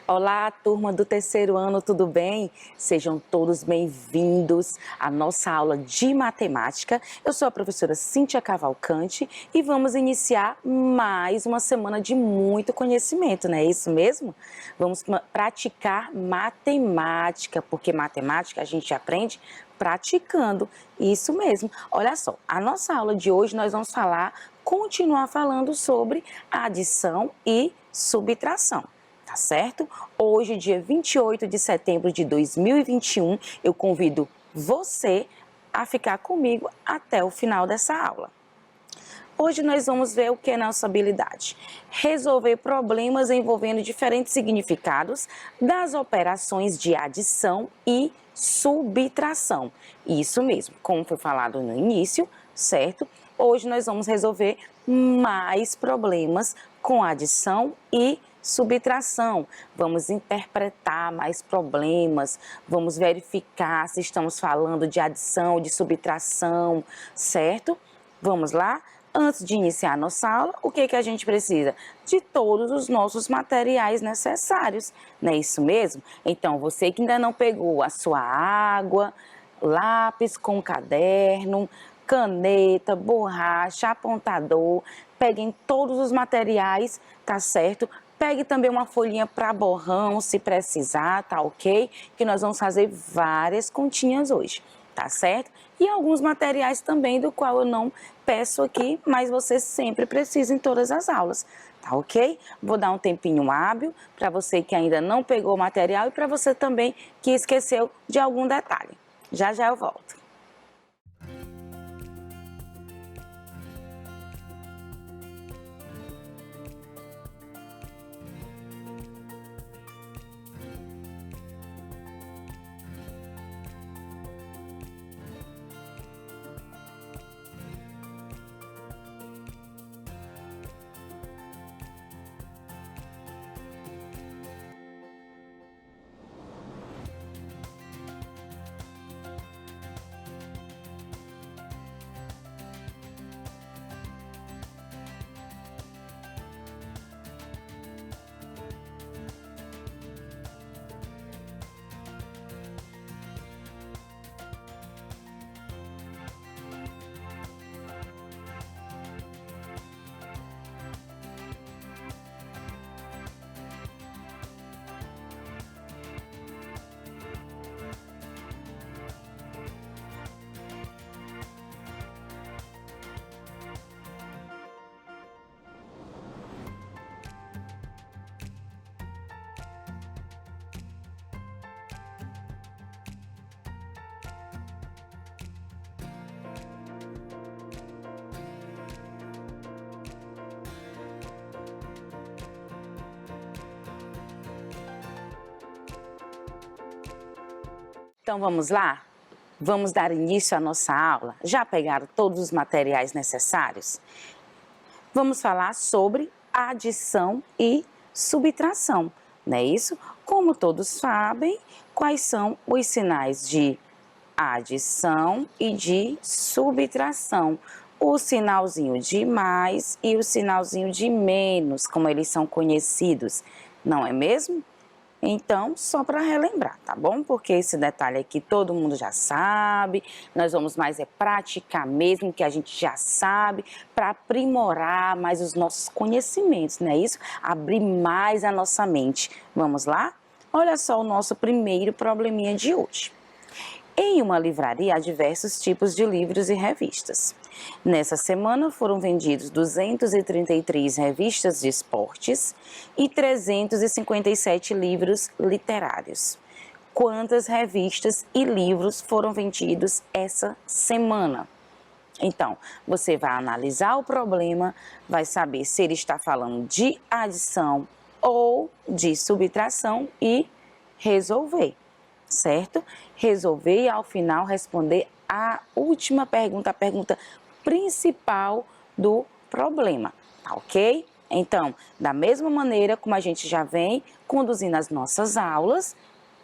Olá, turma do terceiro ano, tudo bem? Sejam todos bem-vindos à nossa aula de matemática. Eu sou a professora Cíntia Cavalcante e vamos iniciar mais uma semana de muito conhecimento, não é isso mesmo? Vamos praticar matemática, porque matemática a gente aprende praticando, isso mesmo. Olha só, a nossa aula de hoje nós vamos continuar falando sobre adição e subtração. Tá certo? Hoje, dia 28 de setembro de 2021, eu convido você a ficar comigo até o final dessa aula. Hoje nós vamos ver o que é nossa habilidade. Resolver problemas envolvendo diferentes significados das operações de adição e subtração. Isso mesmo, como foi falado no início, certo? Hoje nós vamos resolver mais problemas com adição e subtração. Vamos interpretar mais problemas, vamos verificar se estamos falando de adição ou de subtração, certo? Vamos lá? Antes de iniciar a nossa aula, o que a gente precisa? De todos os nossos materiais necessários, não é isso mesmo? Então, você que ainda não pegou a sua água, lápis com caderno, caneta, borracha, apontador, peguem todos os materiais, tá certo? Pegue também uma folhinha para borrão, se precisar, tá ok? Que nós vamos fazer várias continhas hoje, tá certo? E alguns materiais também do qual eu não peço aqui, mas você sempre precisa em todas as aulas, tá ok? Vou dar um tempinho hábil para você que ainda não pegou o material e para você também que esqueceu de algum detalhe. Já já eu volto. Então vamos lá? Vamos dar início à nossa aula? Já pegaram todos os materiais necessários? Vamos falar sobre adição e subtração, não é isso? Como todos sabem, quais são os sinais de adição e de subtração? O sinalzinho de mais e o sinalzinho de menos, como eles são conhecidos, não é mesmo? Então, só para relembrar, tá bom? Porque esse detalhe aqui todo mundo já sabe, nós vamos mais praticar mesmo que a gente já sabe, para aprimorar mais os nossos conhecimentos, não é isso? Abrir mais a nossa mente. Vamos lá? Olha só o nosso primeiro probleminha de hoje. Em uma livraria há diversos tipos de livros e revistas. Nessa semana foram vendidos 233 revistas de esportes e 357 livros literários. Quantas revistas e livros foram vendidos essa semana? Então, você vai analisar o problema, vai saber se ele está falando de adição ou de subtração e resolver. Certo? Resolver e ao final responder a última pergunta, a pergunta principal do problema, tá ok? Então, da mesma maneira como a gente já vem conduzindo as nossas aulas,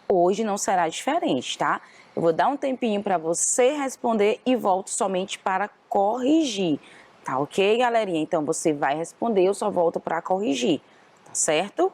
hoje não será diferente, tá? Eu vou dar um tempinho para você responder e volto somente para corrigir, tá ok, galerinha? Então, você vai responder, eu só volto para corrigir, tá certo?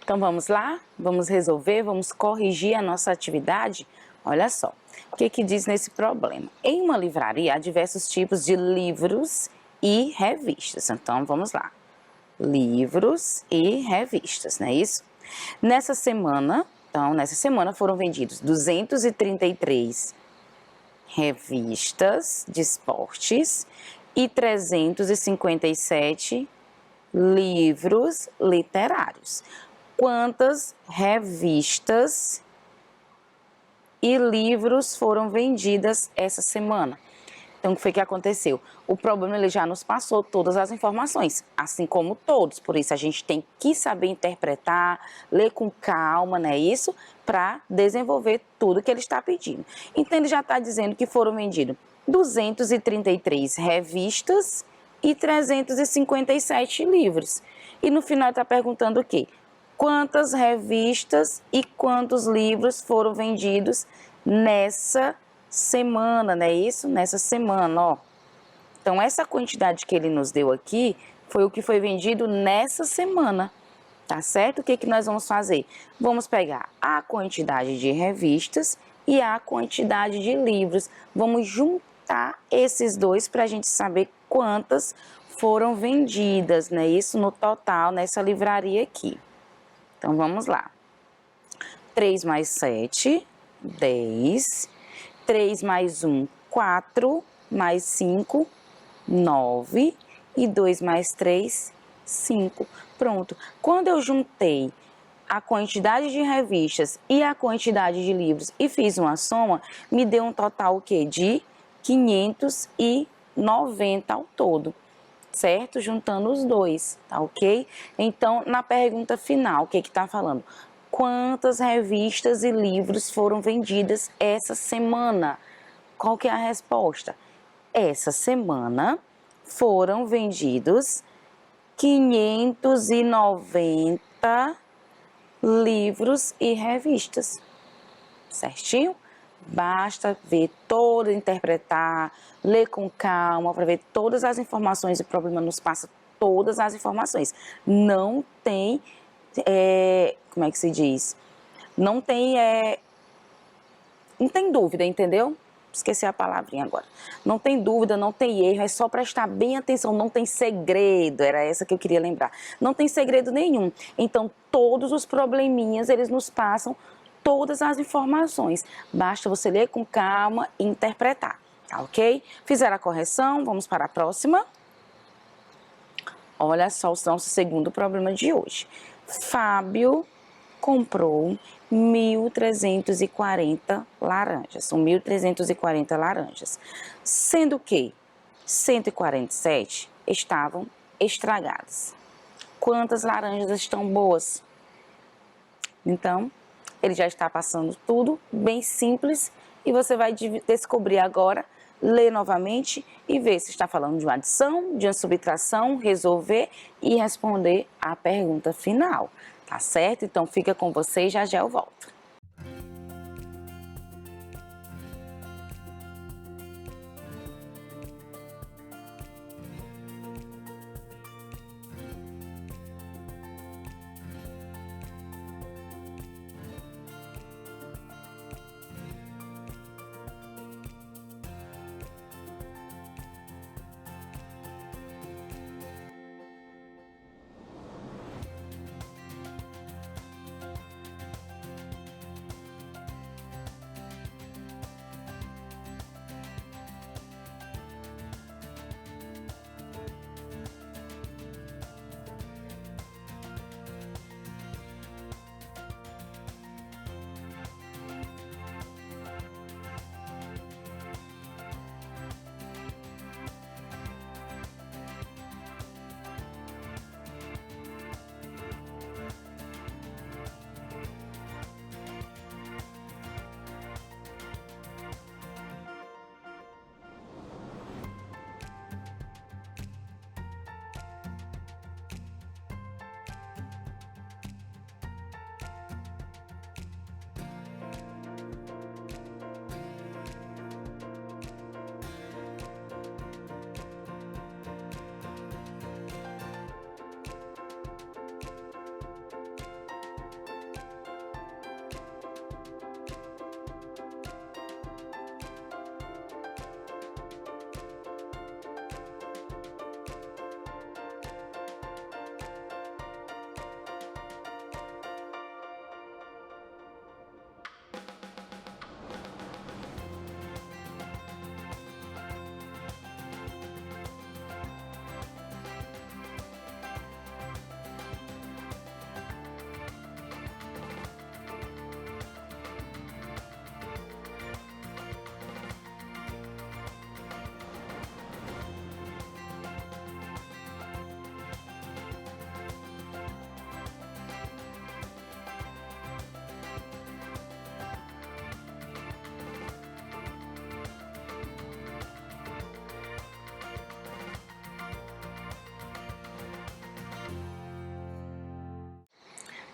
Então vamos lá? Vamos resolver, vamos corrigir a nossa atividade? Olha só, o que diz nesse problema? Em uma livraria há diversos tipos de livros e revistas. Então vamos lá. Livros e revistas, não é isso? Nessa semana foram vendidos 233 revistas de esportes e 357 livros literários. Quantas revistas e livros foram vendidas essa semana? Então, o que foi que aconteceu? O problema, ele já nos passou todas as informações, assim como todos. Por isso, a gente tem que saber interpretar, ler com calma, não é isso? Para desenvolver tudo que ele está pedindo. Então, ele já está dizendo que foram vendidos 233 revistas e 357 livros. E no final, ele está perguntando o quê? Quantas revistas e quantos livros foram vendidos nessa semana, não é isso? Nessa semana, ó. Então, essa quantidade que ele nos deu aqui foi o que foi vendido nessa semana, tá certo? O que nós vamos fazer? Vamos pegar a quantidade de revistas e a quantidade de livros. Vamos juntar esses dois para a gente saber quantas foram vendidas, né? Isso no total, nessa livraria aqui. Então, vamos lá. 3 mais 7, 10. 3 mais 1, 4. Mais 5, 9. E 2 mais 3, 5. Pronto. Quando eu juntei a quantidade de revistas e a quantidade de livros e fiz uma soma, me deu um total o quê? De 590 ao todo. Certo? Juntando os dois, tá ok? Então, na pergunta final, o que está falando? Quantas revistas e livros foram vendidas essa semana? Qual que é a resposta? Essa semana foram vendidos 590 livros e revistas. Certinho? Basta ver todo, interpretar, ler com calma, para ver todas as informações. O problema nos passa todas as informações. Não tem, como é que se diz? Não tem dúvida, entendeu? Esqueci a palavrinha agora. Não tem dúvida, não tem erro, é só prestar bem atenção, não tem segredo, era essa que eu queria lembrar. Não tem segredo nenhum. Então, todos os probleminhas, eles nos passam todas as informações. Basta você ler com calma e interpretar, tá ok? Fizeram a correção, vamos para a próxima. Olha só o nosso segundo problema de hoje. Fábio comprou 1.340 laranjas. São 1.340 laranjas. Sendo que 147 estavam estragadas. Quantas laranjas estão boas? Então, ele já está passando tudo bem simples e você vai descobrir agora, ler novamente e ver se está falando de uma adição, de uma subtração, resolver e responder a pergunta final, tá certo? Então fica com você e já eu volto.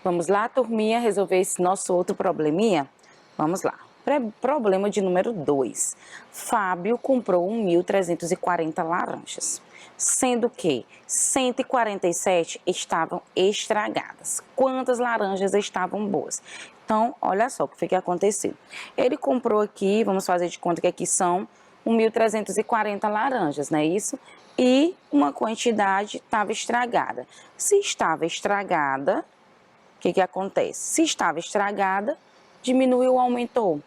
Vamos lá, turminha, resolver esse nosso outro probleminha? Vamos lá. Problema de número 2. Fábio comprou 1.340 laranjas, sendo que 147 estavam estragadas. Quantas laranjas estavam boas? Então, olha só o que foi que aconteceu. Ele comprou aqui, vamos fazer de conta que aqui são 1.340 laranjas, não é isso? E uma quantidade estava estragada. Se estava estragada, o que acontece? Se estava estragada, diminuiu ou aumentou?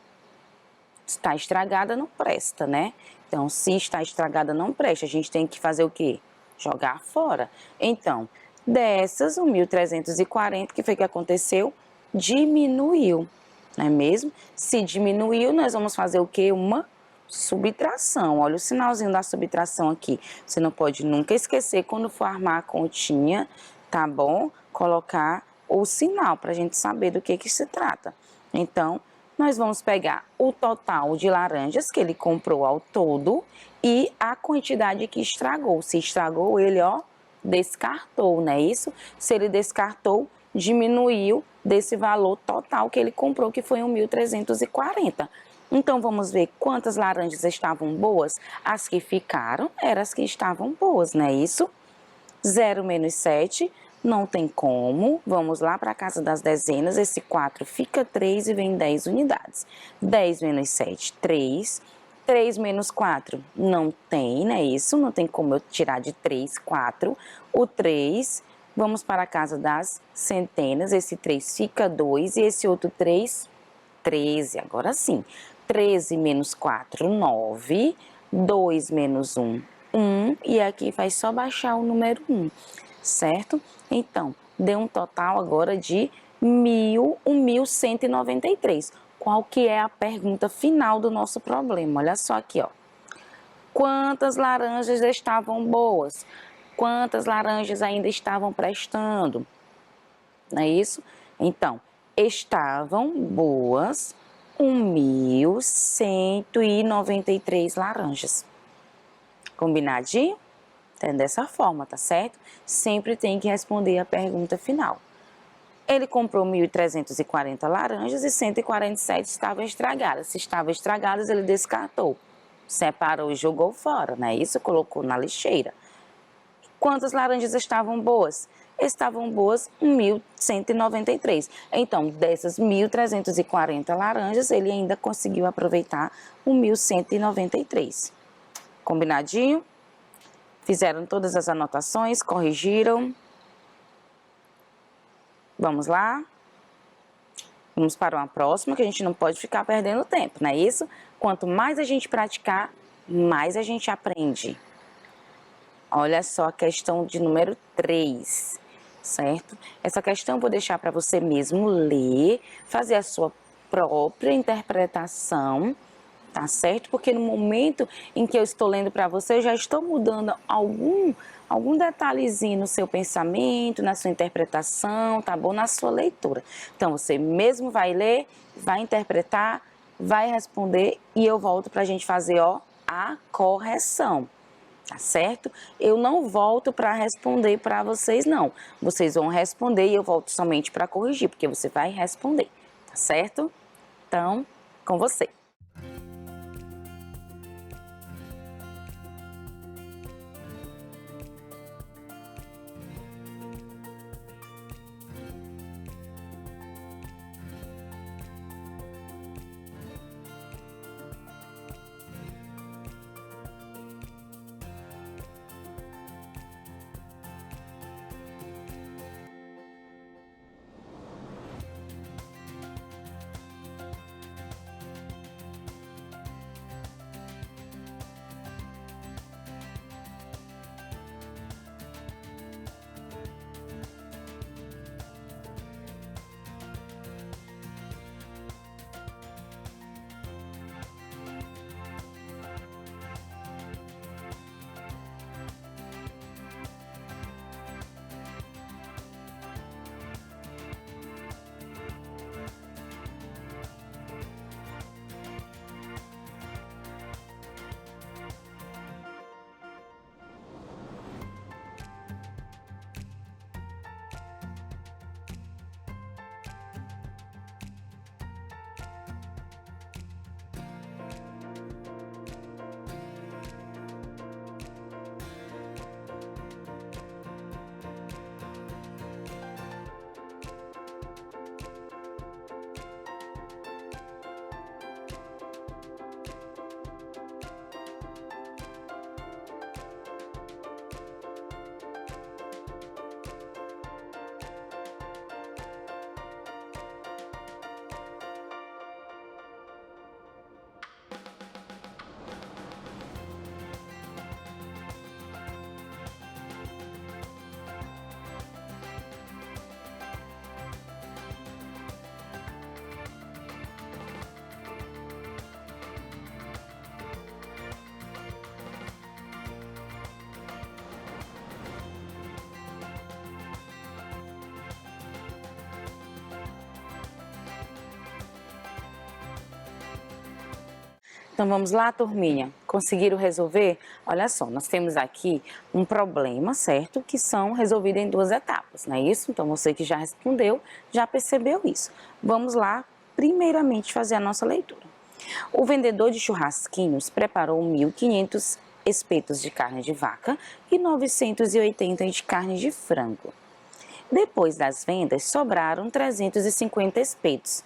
Se está estragada, não presta, né? Então, se está estragada, não presta. A gente tem que fazer o quê? Jogar fora. Então, dessas, o 1.340, que foi que aconteceu? Diminuiu, não é mesmo? Se diminuiu, nós vamos fazer o quê? Uma subtração. Olha o sinalzinho da subtração aqui. Você não pode nunca esquecer, quando for armar a continha, tá bom? Colocar o sinal para a gente saber do que se trata. Então, nós vamos pegar o total de laranjas que ele comprou ao todo e a quantidade que estragou. Se estragou, ele, ó, descartou, não é isso? Se ele descartou, diminuiu desse valor total que ele comprou, que foi 1.340. Então, vamos ver quantas laranjas estavam boas. As que ficaram eram as que estavam boas, não é isso? 0 menos 7, não tem como. Vamos lá para a casa das dezenas. Esse 4 fica 3 e vem 10 unidades. 10 menos 7, 3. 3 menos 4, não tem, né? Isso, não tem como eu tirar de 3, 4. O 3, vamos para a casa das centenas. Esse 3 fica 2 e esse outro 3, 13. Agora sim. 13 menos 4, 9. 2 menos 1, 1. E aqui vai só baixar o número 1, certo? Então, deu um total agora de 1.193. Qual que é a pergunta final do nosso problema? Olha só aqui, ó. Quantas laranjas estavam boas? Quantas laranjas ainda estavam prestando? Não é isso? Então, estavam boas 1.193 laranjas. Combinadinho? É dessa forma, tá certo? Sempre tem que responder a pergunta final. Ele comprou 1.340 laranjas e 147 estavam estragadas. Se estavam estragadas, ele descartou. Separou e jogou fora, né? Isso colocou na lixeira. Quantas laranjas estavam boas? Estavam boas 1.193. Então, dessas 1.340 laranjas, ele ainda conseguiu aproveitar 1.193. Combinadinho? Fizeram todas as anotações, corrigiram. Vamos lá? Vamos para uma próxima, que a gente não pode ficar perdendo tempo, não é isso? Quanto mais a gente praticar, mais a gente aprende. Olha só a questão de número 3, certo? Essa questão eu vou deixar para você mesmo ler, fazer a sua própria interpretação, tá certo? Porque no momento em que eu estou lendo para você, eu já estou mudando algum detalhezinho no seu pensamento, na sua interpretação, tá bom? Na sua leitura. Então, você mesmo vai ler, vai interpretar, vai responder e eu volto para a gente fazer, ó, a correção. Tá certo? Eu não volto para responder para vocês, não. Vocês vão responder e eu volto somente para corrigir, porque você vai responder, tá certo? Então, com você. Então vamos lá, turminha? Conseguiram resolver? Olha só, nós temos aqui um problema, certo? Que são resolvidos em 2 etapas, não é isso? Então você que já respondeu, já percebeu isso. Vamos lá, primeiramente, fazer a nossa leitura. O vendedor de churrasquinhos preparou 1.500 espetos de carne de vaca e 980 de carne de frango. Depois das vendas, sobraram 350 espetos.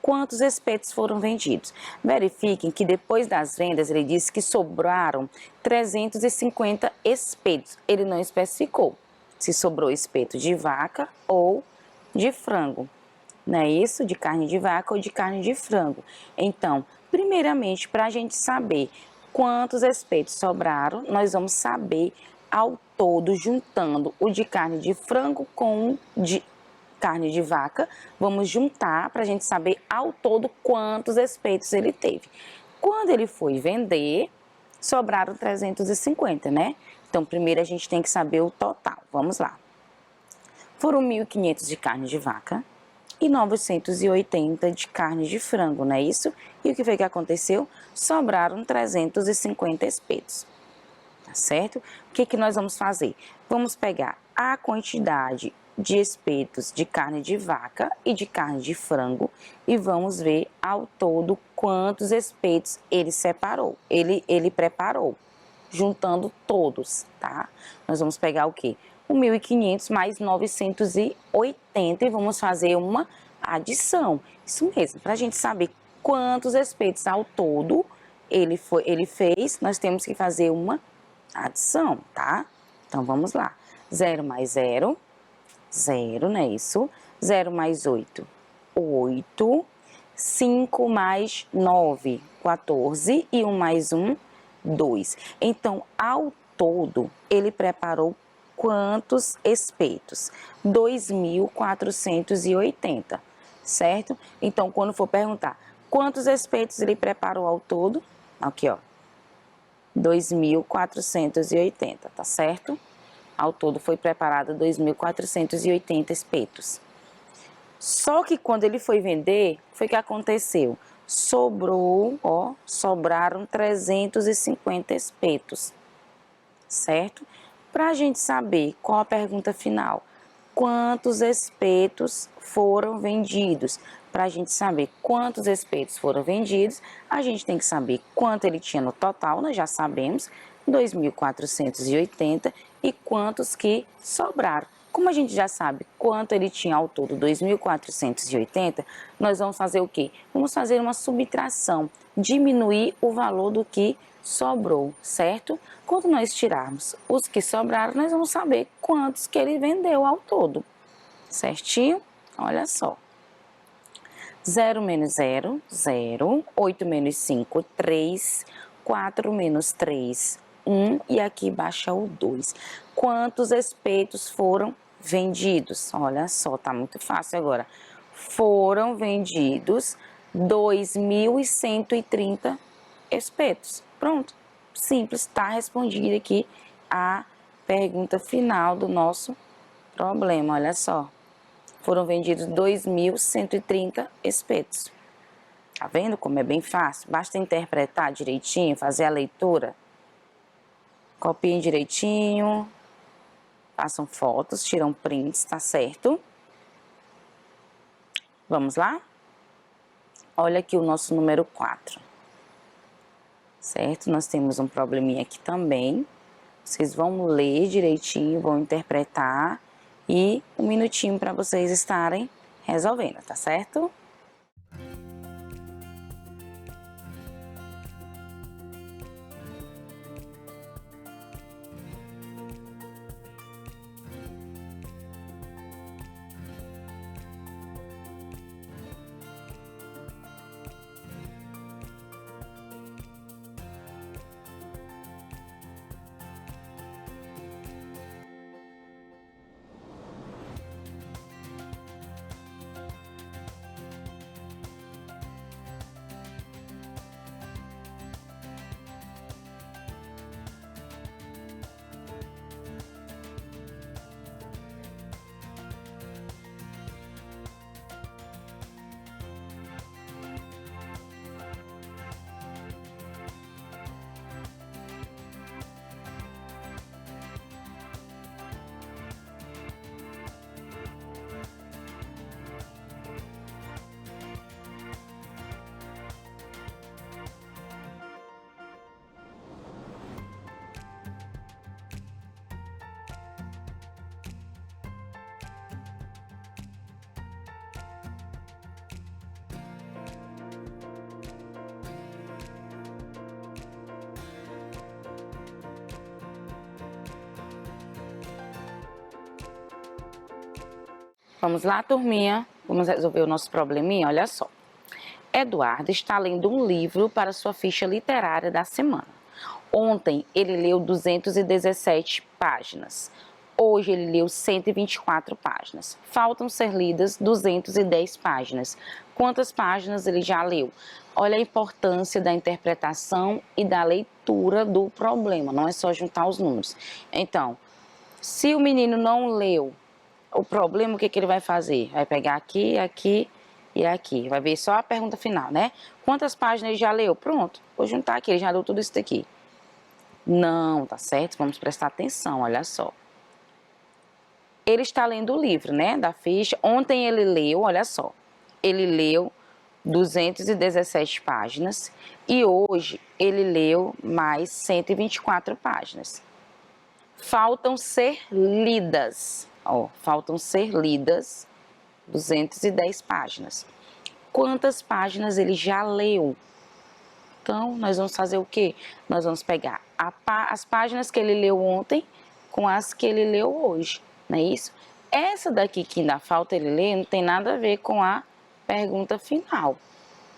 Quantos espetos foram vendidos? Verifiquem que depois das vendas ele disse que sobraram 350 espetos. Ele não especificou se sobrou espeto de vaca ou de frango. Não é isso? De carne de vaca ou de carne de frango. Então, primeiramente, para a gente saber quantos espetos sobraram, nós vamos saber ao todo, juntando o de carne de frango com o de carne de vaca, vamos juntar para a gente saber ao todo quantos espetos ele teve. Quando ele foi vender, sobraram 350, né? Então, primeiro a gente tem que saber o total. Vamos lá. Foram 1.500 de carne de vaca e 980 de carne de frango, não é isso? E o que foi que aconteceu? Sobraram 350 espetos, tá certo? O que nós vamos fazer? Vamos pegar a quantidade de espetos de carne de vaca e de carne de frango e vamos ver ao todo quantos espetos ele separou, ele preparou, juntando todos, tá? Nós vamos pegar o quê? 1.500 mais 980 e vamos fazer uma adição. Isso mesmo, para a gente saber quantos espetos ao todo ele fez, nós temos que fazer uma adição, tá? Então, vamos lá. 0 mais 0, 0, não é isso? 0 mais 8, 8. 5 mais 9, 14. E 1 mais 1, 2. Então, ao todo, ele preparou quantos espetos? 2.480, certo? Então, quando for perguntar quantos espetos ele preparou ao todo, aqui, ó, 2.480, tá certo? Ao todo foi preparado 2.480 espetos. Só que quando ele foi vender, foi que aconteceu? Sobraram 350 espetos, certo? Para a gente saber qual a pergunta final, quantos espetos foram vendidos? Para a gente saber quantos espetos foram vendidos, a gente tem que saber quanto ele tinha no total, nós já sabemos, 2.480 e quantos que sobraram. Como a gente já sabe quanto ele tinha ao todo, 2.480, nós vamos fazer o quê? Vamos fazer uma subtração, diminuir o valor do que sobrou, certo? Quando nós tirarmos os que sobraram, nós vamos saber quantos que ele vendeu ao todo, certinho? Olha só. 0 menos 0, 0. 8 menos 5, 3. 4 menos 3, 1. E aqui baixa o 2. Quantos espetos foram vendidos? Olha só, tá muito fácil agora. Foram vendidos 2.130 espetos. Pronto, simples, está respondida aqui a pergunta final do nosso problema, olha só. Foram vendidos 2.130 espetos. Tá vendo como é bem fácil? Basta interpretar direitinho, fazer a leitura. Copiem direitinho, façam fotos, tiram prints, tá certo? Vamos lá? Olha aqui o nosso número 4. Certo? Nós temos um probleminha aqui também. Vocês vão ler direitinho, vão interpretar e um minutinho para vocês estarem resolvendo, tá certo? Vamos lá, turminha? Vamos resolver o nosso probleminha? Olha só. Eduardo está lendo um livro para sua ficha literária da semana. Ontem ele leu 217 páginas. Hoje ele leu 124 páginas. Faltam ser lidas 210 páginas. Quantas páginas ele já leu? Olha a importância da interpretação e da leitura do problema. Não é só juntar os números. Então, se o menino não leu o problema, o que ele vai fazer? Vai pegar aqui, aqui e aqui. Vai ver só a pergunta final, né? Quantas páginas ele já leu? Pronto, vou juntar aqui, ele já leu tudo isso daqui. Não, tá certo? Vamos prestar atenção, olha só. Ele está lendo o livro, né, da ficha. Ontem ele leu, olha só. Ele leu 217 páginas e hoje ele leu mais 124 páginas. Faltam ser lidas, ó, faltam ser lidas 210 páginas. Quantas páginas ele já leu? Então, nós vamos fazer o quê? Nós vamos pegar as páginas que ele leu ontem com as que ele leu hoje, não é isso? Essa daqui que ainda falta ele ler não tem nada a ver com a pergunta final,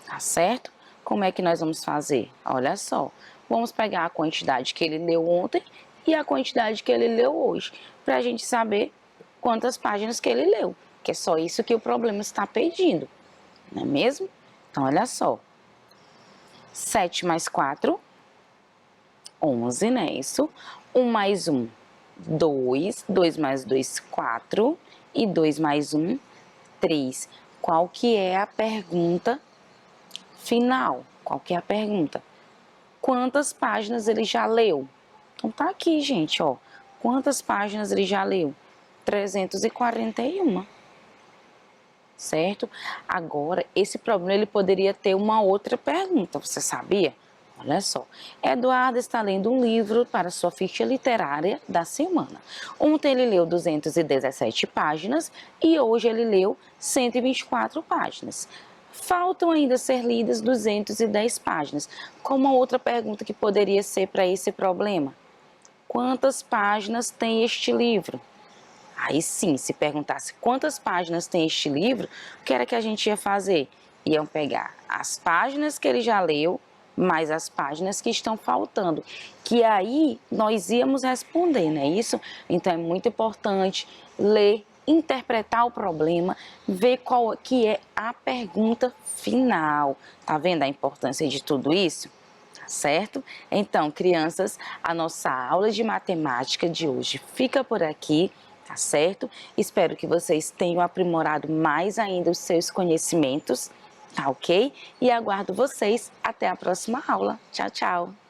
tá certo? Como é que nós vamos fazer? Olha só, vamos pegar a quantidade que ele leu ontem e a quantidade que ele leu hoje, para a gente saber quantas páginas que ele leu, que é só isso que o problema está pedindo, não é mesmo? Então, olha só. 7 mais 4, 11, né? Isso. 1 mais 1, 2. 2 mais 2, 4. E 2 mais 1, 3. Qual que é a pergunta final? Qual que é a pergunta? Quantas páginas ele já leu? Então, tá aqui, gente, ó. Quantas páginas ele já leu? 341. Certo? Agora, esse problema ele poderia ter uma outra pergunta, você sabia? Olha só, Eduardo está lendo um livro para sua ficha literária da semana. Ontem ele leu 217 páginas e hoje ele leu 124 páginas. Faltam ainda ser lidas 210 páginas. Qual uma outra pergunta que poderia ser para esse problema? Quantas páginas tem este livro? Aí sim, se perguntasse quantas páginas tem este livro, o que era que a gente ia fazer? Iam pegar as páginas que ele já leu, mais as páginas que estão faltando, que aí nós íamos responder, não é isso? Então é muito importante ler, interpretar o problema, ver qual que é a pergunta final. Tá vendo a importância de tudo isso? Certo? Então, crianças, a nossa aula de matemática de hoje fica por aqui. Tá certo? Espero que vocês tenham aprimorado mais ainda os seus conhecimentos, tá ok? E aguardo vocês até a próxima aula. Tchau, tchau!